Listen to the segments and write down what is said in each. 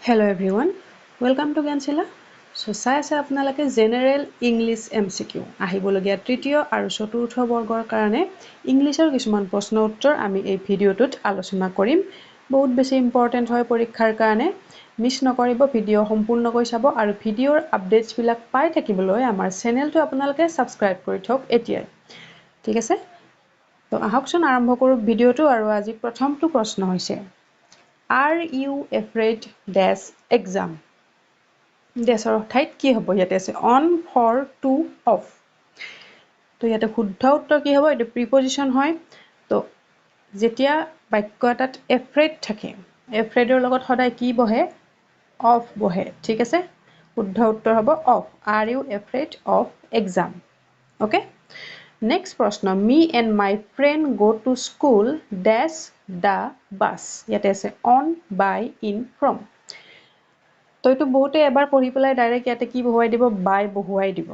Hello everyone, welcome to Gyansila. So চাই আছে আপোনালোকে জেনেৰেল ইংলিছ MCQ আহিবলগীয়া তৃতীয় আৰু চতুৰ্থ বৰ্গৰ কাৰণে ইংলিছৰ কিছুমান প্ৰশ্ন উত্তৰ আমি এই ভিডিঅ'টোত আলোচনা কৰিম। বহুত বেছি ইম্পৰ্টেন্ট হয় পৰীক্ষাৰ কাৰণে। মিছ নকৰিব, ভিডিঅ' সম্পূৰ্ণকৈ চাব আৰু ভিডিঅ'ৰ আপডেটছ বিলাক পাই থাকিবলৈ আমাৰ চেনেলটো আপোনালোকে সাবস্ক্ৰাইব কৰি থওক এতিয়াই। ঠিক আছে? তো আহকচোন আৰম্ভ কৰোঁ ভিডিঅ'টো আৰু আজি প্ৰথমটো প্ৰশ্ন হৈছে Are you afraid dash exam? ডেছৰ ঠাইত কি হ'ব? ইয়াতে আছে on, for, to, of. তো ইয়াতে শুদ্ধ উত্তৰ কি হ'ব? এইটো প্ৰিপজিশ্যন হয়। তো যেতিয়া বাক্য এটাত afraid থাকে, afraidৰ লগত সদায় কি বহে? of বহে। ঠিক আছে? শুদ্ধ উত্তৰ হ'ব of. Are you afraid of exam? Okay? Next প্ৰশ্ন me and my friend go to school dash the bus. ইয়াতে আছে on, by, in, from. তো এইটো বহুতে এবাৰ পঢ়ি পেলাই ডাইৰেক্ট ইয়াতে কি বহুৱাই দিব? by বহুৱাই দিব।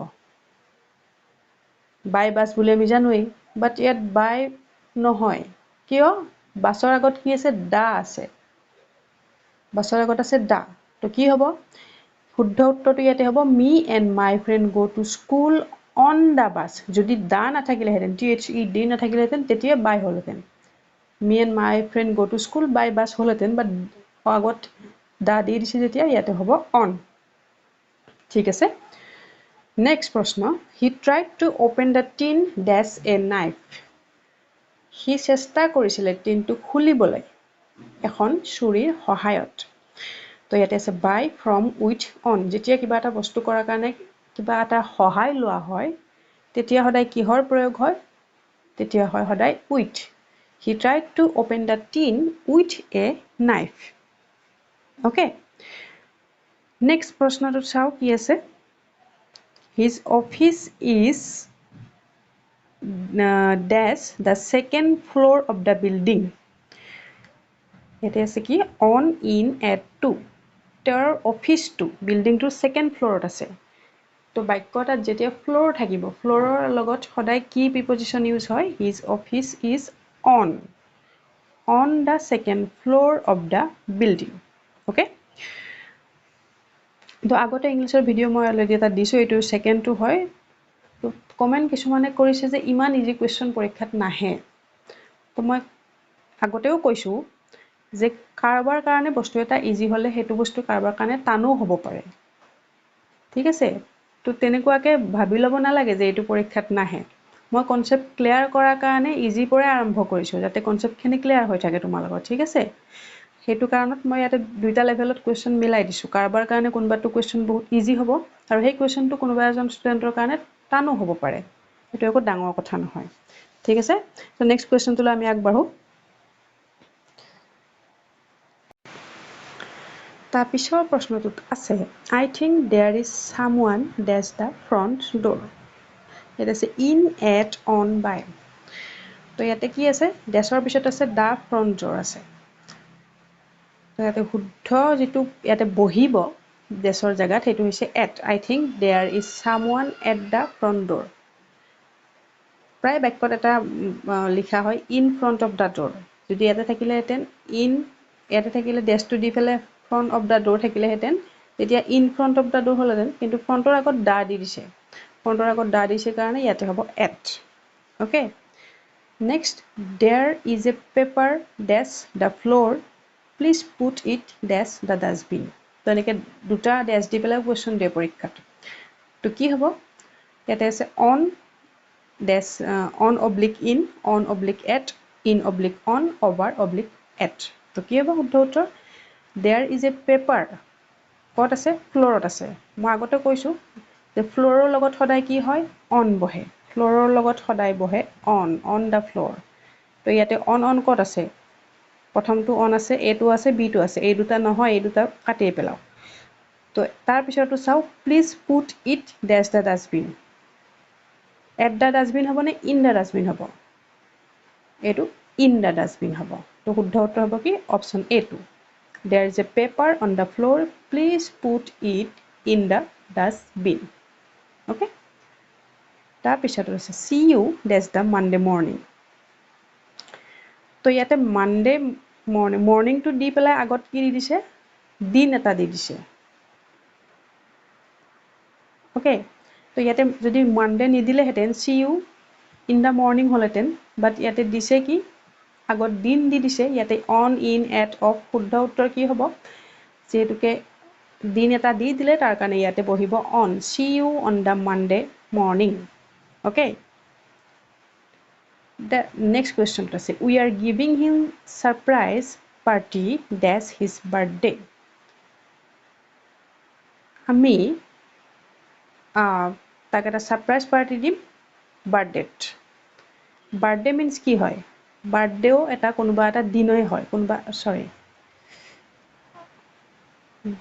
by বাছ বুলি আমি জানোৱেই, বাট ইয়াত by নহয়। কিয়? বাছৰ আগত কি আছে? দা আছে। বাছৰ আগত আছে দা। তো কি হ'ব? শুদ্ধ উত্তৰটো ইয়াতে হ'ব me and my friend go to school on the bus. যদি দা নাথাকিলেহেঁতেন, THED নাথাকিলেহেঁতেন, তেতিয়া by হ'লহেঁতেন। me and my friend go to school by bus হ'লহেঁতেন, বাট আগত দা দি দিছে যেতিয়া ইয়াতে হ'ব on. ঠিক আছে? নেক্সট প্ৰশ্ন he tried to open the tin dash a knife. সি চেষ্টা কৰিছিলে টিনটো খুলিবলৈ এখন ছুৰীৰ সহায়ত। তো ইয়াতে আছে by, from, with, on. যেতিয়া কিবা এটা বস্তু কৰাৰ কাৰণে কিবা এটা সহায় লোৱা হয় তেতিয়া সদায় কিহৰ প্ৰয়োগ হয়? তেতিয়া হয় সদায় with. He tried to open the tin with a knife. Okay? Next প্ৰশ্নটো চাও কি আছে? His office is dash the second floor of the building. ইয়াতে আছে কি? on, in, at, to. তেওঁৰ অফিচটো বিল্ডিংটোৰ ছেকেণ্ড ফ্ল'ৰত আছে। তো বাক্য এটাত যেতিয়া ফ্ল'ৰ থাকিব, ফ্ল'ৰৰ লগত সদায় কি প্ৰিপজিশ্যন ইউজ হয়? His office is on the second floor of the building. Okay? তো আগতে ইংলিছৰ ভিডিঅ' মই অলৰেডি এটা দিছোঁ, এইটো ছেকেণ্ডটো হয়। তো কমেণ্ট কিছুমানে কৰিছে যে ইমান ইজি কুৱেশ্যন পৰীক্ষাত নাহে। তো মই আগতেও কৈছোঁ যে কাৰোবাৰ কাৰণে বস্তু এটা ইজি হ'লে সেইটো বস্তু কাৰোবাৰ কাৰণে টানো হ'ব পাৰে। ঠিক আছে? তো তেনেকুৱাকৈ ভাবি ল'ব নালাগে যে এইটো পৰীক্ষাত নাহে। মই কনচেপ্ট ক্লিয়াৰ কৰাৰ কাৰণে ইজিৰ পৰাই আৰম্ভ কৰিছোঁ, যাতে কনচেপ্টখিনি ক্লিয়াৰ হৈ থাকে তোমালোকৰ। ঠিক আছে? সেইটো কাৰণত মই ইয়াতে দুইটা লেভেলত কুৱেশ্যন মিলাই দিছোঁ। কাৰোবাৰ কাৰণে কোনোবাটো কুৱেশ্যন বহুত ইজি হ'ব আৰু সেই কুৱেশ্যনটো কোনোবা এজন ষ্টুডেণ্টৰ কাৰণে টানো হ'ব পাৰে। সেইটো একো ডাঙৰ কথা নহয়। ঠিক আছে? তো নেক্সট কুৱেশ্যনটোলৈ আমি আগবাঢ়োঁ। তাৰপিছৰ প্ৰশ্নটোত আছে I think there is someone dash the front door. ইয়াত আছে in, at, on, by. তো ইয়াতে কি আছে? ডেছৰ পিছত আছে the front door আছে। তো ইয়াতে শুদ্ধ যিটো ইয়াতে বহিব ডেছৰ জেগাত সেইটো হৈছে at. I think there is someone at the front door. প্ৰায় বাক্যত এটা লিখা হয় in front of the door. যদি ইয়াতে থাকিলেহেঁতেন in, ইয়াতে থাকিলে ডেছটো দি পেলাই front of the door থাকিলেহেঁতেন, তেতিয়া in front of the door হ'লহেঁতেন, কিন্তু ফ্ৰণ্টৰ আগত দা দি দিছে। ফ্ৰণ্টৰ আগত দা দিছে কাৰণে ইয়াতে হ'ব at. Okay? Next, there is a paper dash the floor. Please put it dash the dustbin. তো এনেকৈ দুটা ডেছ দি পেলাই কুৱেশ্যন দিয়ে পৰীক্ষাত। তো কি হ'ব? ইয়াতে আছে on dash on oblique in, on oblique at, in oblique on, over oblique at. তো কি হ'ব শুদ্ধ উত্তৰ? There is a paper. ক'ত আছে? ফ্ল'ৰত আছে। মই আগতে কৈছোঁ যে ফ্ল'ৰৰ লগত সদায় কি হয়? on বহে। ফ্ল'ৰৰ লগত সদায় বহে on the floor. তো ইয়াতে on ক'ত আছে? প্ৰথমটো on আছে, এটো আছে, বিটো আছে। এই দুটা নহয়, এই দুটা কাটিয়ে পেলাও। তো তাৰপিছতো চাওঁ প্লিজ পুট ইট ডেছ the dustbin. At the dustbin হ'ব নে ইন দ্য ডাষ্টবিন হ'ব? এইটো ইন দ্য ডাষ্টবিন হ'ব। তো শুদ্ধ উত্তৰ হ'ব কি? অপশ্যন এটো। There is a paper on the floor. Please put it in the dustbin. Okay? তাৰপিছত আছে see you dash the Monday morning. তো ইয়াতে মানডে মৰ্ণিংটো দি পেলাই আগত কি দি দিছে? দিন এটা দি দিছে ওকে তো ইয়াতে যদি মানডে নিদিলেহেঁতেন see you in the morning হ'লহেঁতেন বাট ইয়াতে দিছে কি আগত দিন দি দিছে ইয়াতে অন ইন এট অফ শুদ্ধ উত্তৰ কি হ'ব যিহেতুকে দিন এটা দি দিলে তাৰ কাৰণে ইয়াতে বহিব on C U on the Monday morning okay The next question is we are giving him surprise party dash his birthday আমি তাক এটা সারপ্রাইজ পার্টি দিম বার্থডেত বার্থডে মিন্স কি হয় বার্থডেও এটা কোনোবা এটা দিনই হয় কোনোবা সরি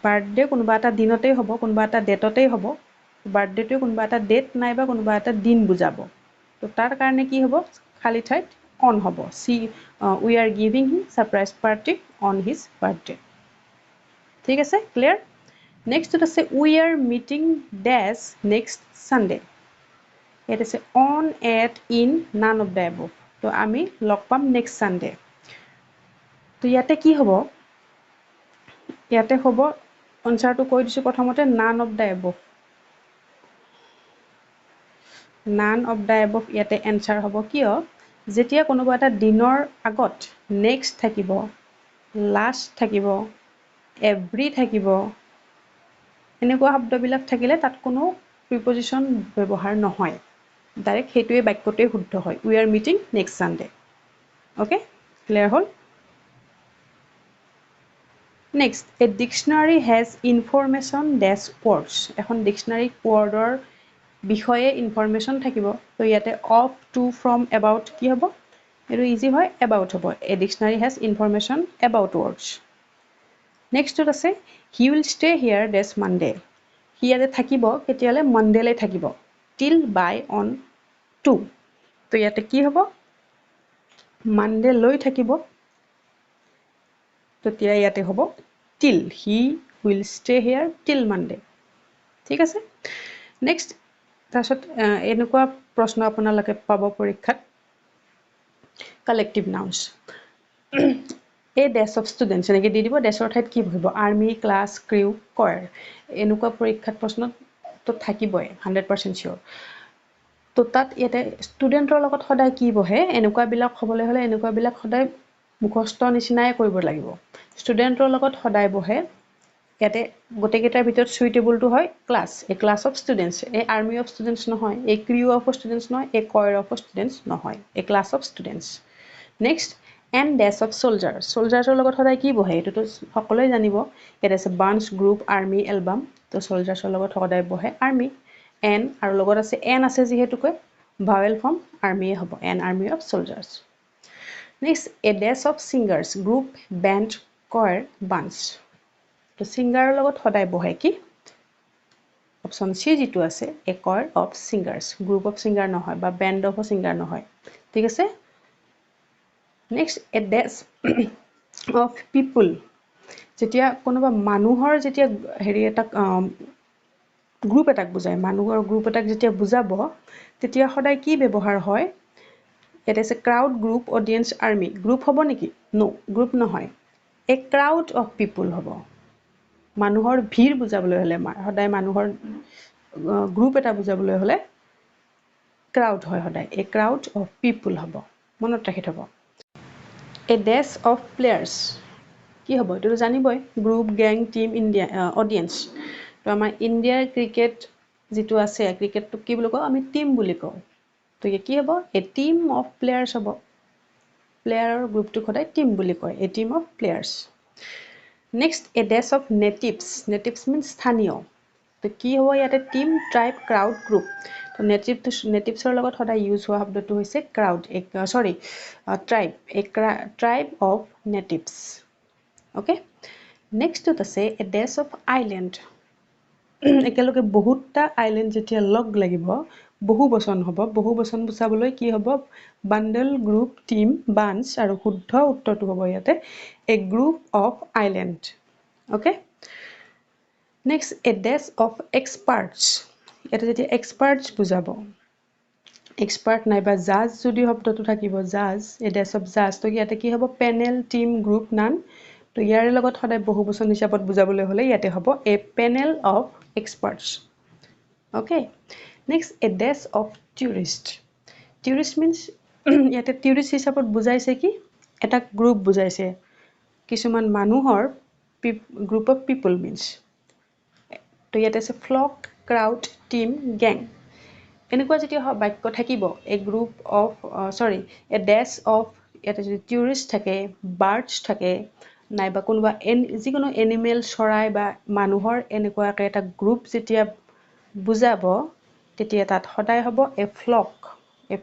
বার্থডে কোনোবা এটা দিনতেই হ'ব কোনোবা এটা ডেটতেই হ'ব বার্থডেটো কোনোবা এটা ডেট নাইবা কোনোবা এটা দিন বুজাব তো তাৰ কাৰণে কি হ'ব খালি ঠাইত অন হ'ব see we are giving him surprise party on his birthday ঠিক আছে ক্লিয়াৰ নেক্সট আছে we are meeting dash next Sunday এটা আছে on at in none of the above তো আমি লগ পাম নেক্সট সানডে তো ইয়াতে কি হ'ব ইয়াতে হ'ব আনসাৰটো কৈ দিছোঁ প্ৰথমতে নান of the above naan of the above ইয়াতে এনসাৰ হ'ব কিয় যেতিয়া কোনোবা এটা দিনৰ আগত নেক্সট থাকিব লাষ্ট থাকিব এভৰি থাকিব এনেকুৱা শব্দবিলাক থাকিলে তাত কোনো প্ৰিপজিশ্যন ব্যৱহাৰ নহয় ডাইৰেক্ট সেইটোৱে বাক্যটোৱে শুদ্ধ হয় we are meeting next Sunday okay clear হ'ল next a dictionary has information dash words এখন ডিকশ্যনাৰীত ৱৰ্ডৰ বিষয়ে ইনফৰমেশ্যন থাকিব তো ইয়াতে অফ টু ফ্ৰম এবাউট কি হ'ব এইটো ইজি হয় এবাউট হ'ব a dictionary has information about words নেক্সটত আছে he will stay here dash Monday সি ইয়াতে থাকিব কেতিয়ালে মানডেলৈ থাকিব টিল বাই অন টু তো ইয়াতে কি হ'ব মানডে লৈ থাকিব তেতিয়া ইয়াতে হ'ব টিল হি উইল ষ্টে হিয়াৰ টিল মানডে ঠিক আছে নেক্সট তাৰপিছত এনেকুৱা প্ৰশ্ন আপোনালোকে পাব পৰীক্ষাত collective nouns a dash of students এনেকৈ দি দিব ডেছৰ ঠাইত কি বহিব আৰ্মি ক্লাছ ক্ৰিউ কয়াৰ এনেকুৱা পৰীক্ষাত প্ৰশ্নটো থাকিবই 100% চিয়'ৰ তো তাত ইয়াতে ষ্টুডেণ্টৰ লগত সদায় কি বহে এনেকুৱাবিলাক হ'বলৈ হ'লে এনেকুৱাবিলাক সদায় মুখস্থ নিচিনাই কৰিব লাগিব ষ্টুডেণ্টৰ লগত সদায় বহে ইয়াতে গোটেইকেইটাৰ ভিতৰত সুইটেবলটো হয় class A class of students A army of students নহয় এ ক্ৰিউ অফ ষ্টুডেণ্টছ নহয় এ কয়াৰ অফ ষ্টুডেণ্টছ নহয় a class of students next an dash of soldier চলজাৰ্ছৰ লগত সদায় কি বহে এইটোতো সকলোৱে জানিব ইয়াত আছে বাঞ্চ গ্ৰুপ আৰ্মি এলবাম তো চলজাৰ্ছৰ লগত সদায় বহে আৰ্মি এন আৰু লগত আছে এন আছে যিহেতুকৈ ভাৱেল ফৰ্ম আৰ্মিয়ে হ'ব an army of soldiers next a dash of singers group band choir bunch তো ছিংগাৰৰ লগত সদায় বহে কি অপশ্যন চি যিটো আছে a choir of singers group of singer নহয় বা বেণ্ড অফ ছিংগাৰ নহয় ঠিক আছে next a dash of people যেতিয়া কোনোবা মানুহৰ যেতিয়া হেৰি এটা গ্ৰুপ এটাক বুজায় মানুহৰ গ্ৰুপ এটাক যেতিয়া বুজাব তেতিয়া সদায় কি ব্যৱহাৰ হয় ইয়াতে আছে crowd group audience army group হ'ব নেকি নো গ্ৰুপ নহয় এ ক্ৰাউড অফ পিপুল হ'ব মানুহৰ ভিৰ বুজাবলৈ হ'লে সদায় মানুহৰ গ্ৰুপ এটা বুজাবলৈ হ'লে ক্ৰাউড হয় সদায় এ ক্ৰাউড অফ পিপুল হ'ব মনত ৰাখি থ'ব এ ডেছ অফ প্লেয়াৰ্ছ কি হ'ব এইটোতো জানিবই group gang team India audience তো আমাৰ ইণ্ডিয়াৰ ক্ৰিকেট যিটো আছে ক্ৰিকেটটোক কি বুলি কওঁ আমি টিম বুলি কওঁ তো কি হ'ব এ টিম অফ প্লেয়াৰ্ছ হ'ব প্লেয়াৰৰ গ্ৰুপটোক সদায় টিম বুলি কয় a team of players next a dash of natives natives means স্থানীয় তো কি হ'ব ইয়াতে টিম ট্ৰাইব ক্ৰাউড গ্ৰুপ তো নেটিভছৰ লগত সদায় ইউজ হোৱা শব্দটো হৈছে crowd tribe of natives okay নেক্সটত আছে এ ডেছ অফ আইলেণ্ড একেলগে বহুতটা আইলেণ্ড যেতিয়া লগ লাগিব বহু বচন হ'ব বহু বচন বুজাবলৈ কি হ'ব বান্ডল গ্ৰুপ টিম বাঞ্চ আৰু শুদ্ধ উত্তৰটো হ'ব ইয়াতে a group of island okay next a dash of experts ইয়াতে যেতিয়া এক্সপাৰ্টছ বুজাব এক্সপাৰ্ট নাইবা জাজ যদি শব্দটো থাকিব জাজ এ ডেছ অফ জাজ তো ইয়াতে কি হ'ব পেনেল টিম গ্ৰুপ নান তো ইয়াৰ লগত সদায় বহুবচন হিচাপত বুজাবলৈ হলে ইয়াতে হ'ব a panel of experts okay next a dash of tourist tourist means ইয়াতে tourist হিচাপত বুজাইছে কি এটা গ্ৰুপ বুজাইছে কিছুমান মানুহৰ group of people means তো ইয়াতে আছে flock crowd team gang এনেকুৱা যেতিয়া বাক্য থাকিব a group of a dash of ইয়াতে যদি tourist থাকে birds থাকে নাইবা কোনোবা যিকোনো এনিমেল চৰাই বা মানুহৰ এনেকুৱা এটা গ্ৰুপ যেতিয়া বুজাব তেতিয়া তাত সদায় হ'ব a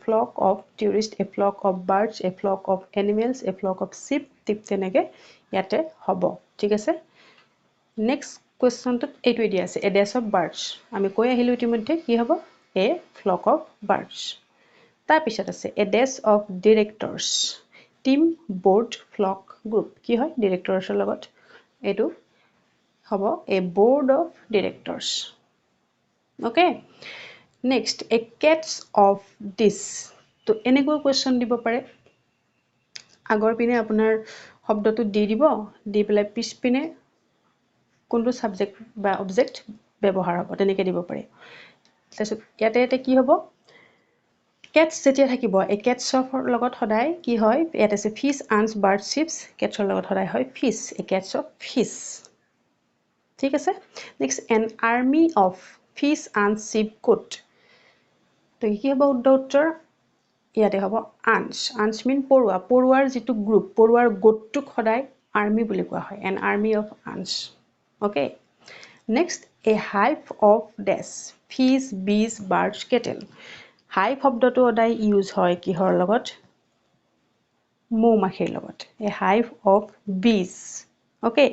flock of tourists a flock of birds a flock of animals a flock of sheep ঠিক তেনেকে ইয়াতে হ'ব ঠিক আছে নেক্সট কোৱেশ্চনটোত এইটোৱে দিয়া আছে a dash of birds আমি কৈ আহিলো ইতিমধ্যে কি হ'ব a flock of birds তাৰ পিছত আছে a dash of directors team board flock group কি হয় directorsৰ লগত এটো হ'ব a board of directors okay next a cats of this তো এনেকুৱা কোৱেশ্চন দিব পাৰে আগৰ পিনে আপোনাৰ শব্দটো দি দিব দি পেলাই পিছ পিনে কোনটো সাবজেক্ট বা অবজেক্ট ব্যৱহাৰ হ'ব তেনেকৈ দিব পাৰে তাৰপিছত ইয়াতে কি হ'ব cats যেতিয়া থাকিব এই catsৰ লগত সদায় কি হয় ইয়াতে আছে fish ants birds ships catsৰ লগত সদায় হয় fish a cats of fish ঠিক আছে next an army of fish ants sheep goat তো কি হ'ব উত্তৰ ইয়াতে হ'ব ants mean পৰুৱাৰ যিটো গ্ৰুপ পৰুৱাৰ গোটটোক সদায় আৰ্মি বুলি কোৱা হয় an army of ants okay next a hive of dash fish bees birds cattle hive শব্দটো সদায় ইউজ হয় কিহৰ লগত মৌমাখিৰ লগত a hive of bees okay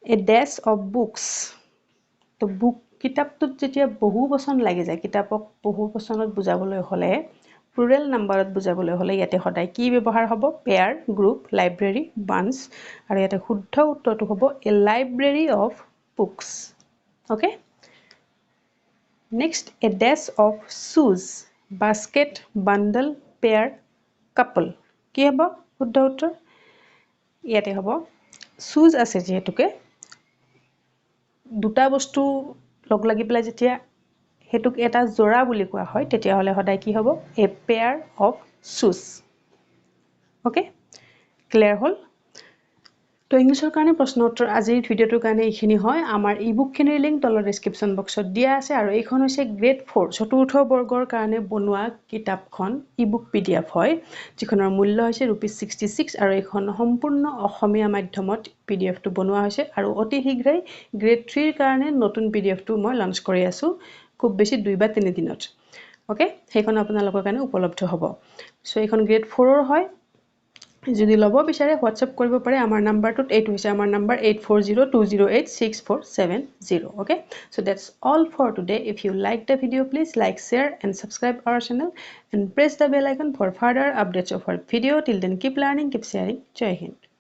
a dash of books তো বুক কিতাপটোত যেতিয়া বহু বচন লাগি যায় কিতাপক বহু বচনত বুজাবলৈ হলে প্লুৰেল নাম্বাৰত বুজাবলৈ হলে ইয়াতে সদায় কি ব্যৱহাৰ হ'ব পেয়াৰ গ্ৰুপ লাইব্ৰেৰী বাঞ্চ আৰু ইয়াতে শুদ্ধ উত্তৰটো হ'ব a library of books okay next a dash of shoes basket bundle pair couple কি হ'ব শুদ্ধ উত্তৰ ইয়াতে হ'ব shoes আছে যেহেতুকে দুটা বস্তু লগ লাগি পেলাই যেতিয়া হেতুক এটা জোৰা বুলি কোৱা হয় তেতিয়া হলে সদায় কি হ'ব a pair of shoes okay clear হল তো ইংলিছৰ কাৰণে প্ৰশ্ন উত্তৰ আজিৰ ভিডিওটোৰ কাৰণে এইখিনি হয় আমাৰ ইবুক খিনিৰ লিংক তলৰ ডেসক্ৰিপচন বক্সত দিয়া আছে আৰু এইখন হৈছে গ্ৰেড 4 চতুৰ্থ বৰ্গৰ কাৰণে বনোৱা কিতাপখন ইবুক পিডিএফ হয় যিখনৰ মূল্য হৈছে ₹66 আৰু এইখন সম্পূৰ্ণ অসমীয়া মাধ্যমত পিডিএফটো বনোৱা হৈছে আৰু অতি শীঘ্ৰেই গ্ৰেড 3 ৰ কাৰণে নতুন পিডিএফটো মই লঞ্চ কৰি আছো খুব বেছি 2 বা 3 দিনত ওকে সেইখন আপোনালোকৰ কাৰণে উপলব্ধ হ'ব সো এইখন গ্ৰেড 4 ৰ হয় যদি লব বিচাৰে WhatsApp কৰিব পাৰে আমাৰ নাম্বাৰটোত এইটো হৈছে আমাৰ number 8402086470 okay so that's all for today if you like the video please like share and subscribe our channel and press the bell icon for further updates of our video till then keep learning keep sharing jai hind